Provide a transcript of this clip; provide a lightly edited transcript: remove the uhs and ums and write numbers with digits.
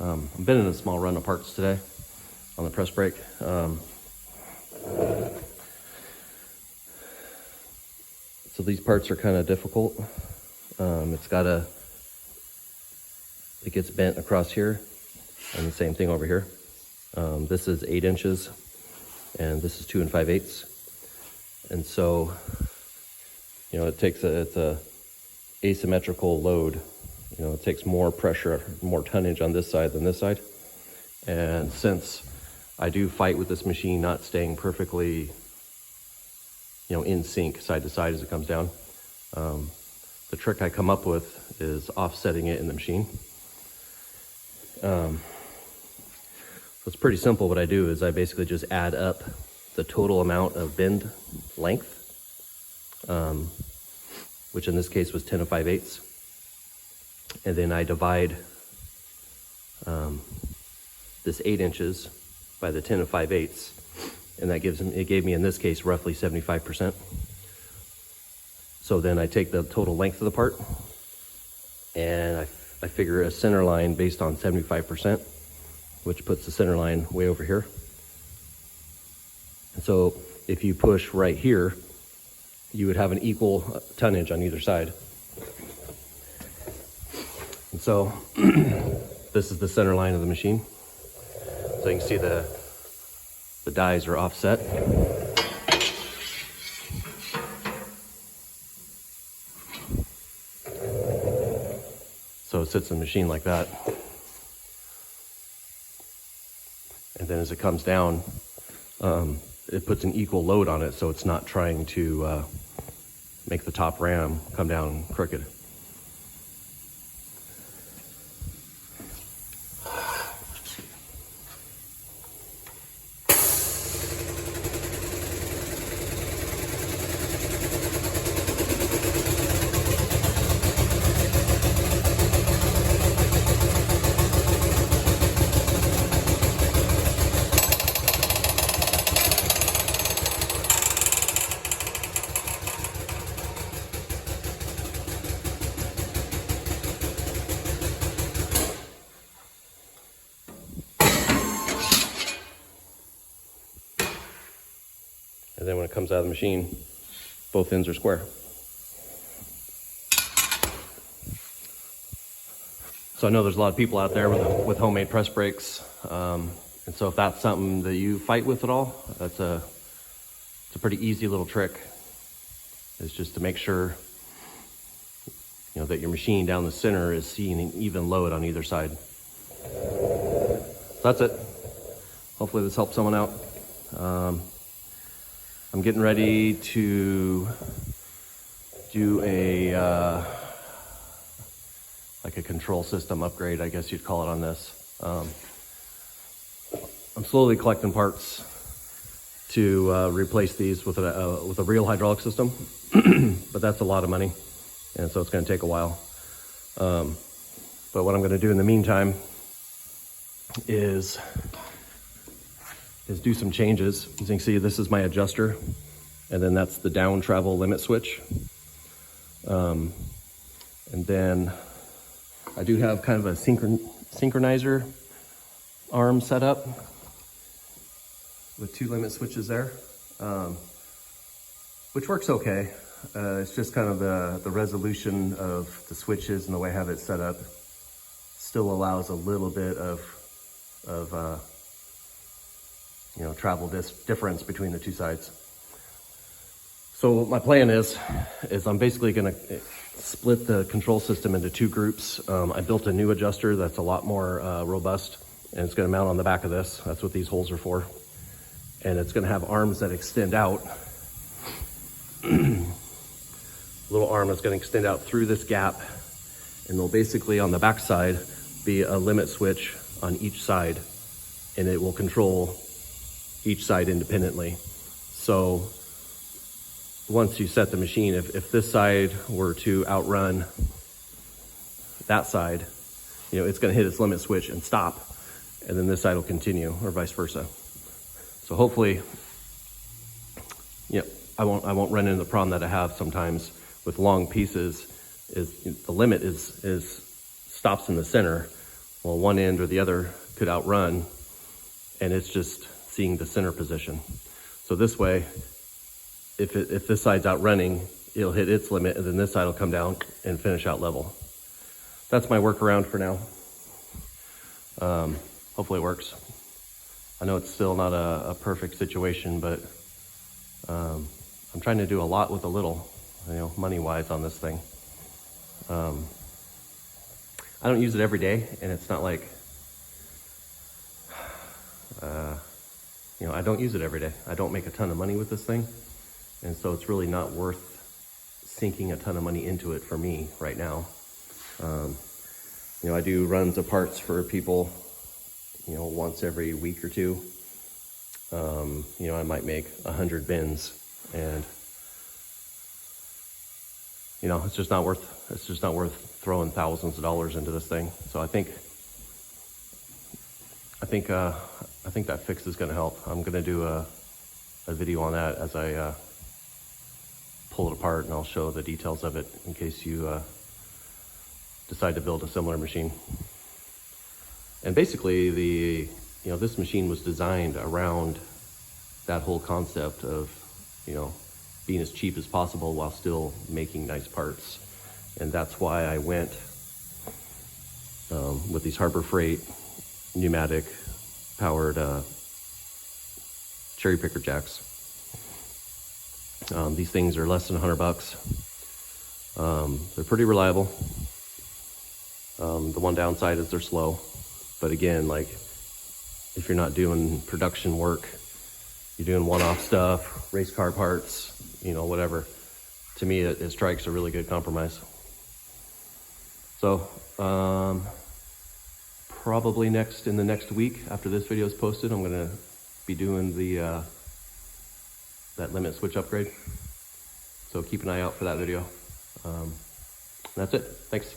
I've been in a small run of parts today on the press brake. So these parts are kind of difficult. It gets bent across here, and the same thing over here. This is 8 inches, and this is 2 5/8. And so, it's a asymmetrical load. It takes more pressure, more tonnage on this side than this side. And since I do fight with this machine not staying perfectly, in sync side to side as it comes down, the trick I come up with is offsetting it in the machine. So it's pretty simple. What I do is I basically just add up the total amount of bend length, which in this case was 10 5/8. And then I divide this 8 inches by the 10 5/8, and it gave me in this case roughly 75%. So then I take the total length of the part, and I figure a center line based on 75%, which puts the center line way over here. And so if you push right here, you would have an equal tonnage on either side. And so this is the center line of the machine. So you can see the dies are offset. So it sits in the machine like that. And then as it comes down, it puts an equal load on it, so it's not trying to make the top ram come down crooked. And then when it comes out of the machine, both ends are square. So I know there's a lot of people out there with homemade press brakes. And so if that's something that you fight with at all, it's a pretty easy little trick. It's just to make sure, that your machine down the center is seeing an even load on either side. So that's it. Hopefully this helps someone out. I'm getting ready to do a control system upgrade, I guess you'd call it, on this. I'm slowly collecting parts to replace these with a real hydraulic system, but that's a lot of money, and so it's going to take a while. But what I'm going to do in the meantime is do some changes. As you can see, this is my adjuster, and then that's the down travel limit switch. And then I do have kind of a synchronizer arm set up with 2 limit switches there, which works okay. It's just kind of the resolution of the switches and the way I have it set up still allows a little bit of travel difference between the two sides. So my plan is I'm basically gonna split the control system into 2 groups. I built a new adjuster that's a lot more robust, and it's gonna mount on the back of this. That's what these holes are for. And it's gonna have arms that extend out. Little arm that's gonna extend out through this gap, and they'll basically on the back side be a limit switch on each side, and it will control each side independently. So once you set the machine, if this side were to outrun that side, it's going to hit its limit switch and stop, and then this side will continue, or vice versa. So hopefully, I won't run into the problem that I have sometimes with long pieces. Is the limit is stops in the center, Well, one end or the other could outrun, and it's just seeing the center position. So this way, if this side's outrunning, it'll hit its limit, and then this side will come down and finish out level. That's my workaround for now. Hopefully it works. I know it's still not a perfect situation, but I'm trying to do a lot with a little, money-wise on this thing. I don't use it every day, and it's not like, I don't use it every day. I don't make a ton of money with this thing, and so it's really not worth sinking a ton of money into it for me right now. I do runs of parts for people, once every week or two. I might make 100 bins, and it's just not worth throwing thousands of dollars into this thing. So I think that fix is going to help. I'm going to do a video on that as I pull it apart, and I'll show the details of it in case you decide to build a similar machine. And basically, this machine was designed around that whole concept of, being as cheap as possible while still making nice parts. And that's why I went with these Harbor Freight pneumatic powered cherry picker jacks. These things are less than $100. They're pretty reliable. The one downside is they're slow. But again, like, if you're not doing production work, you're doing one-off stuff, race car parts, whatever, to me, it strikes a really good compromise. So, probably in the next week after this video is posted, I'm gonna be doing that limit switch upgrade. So keep an eye out for that video. That's it. Thanks.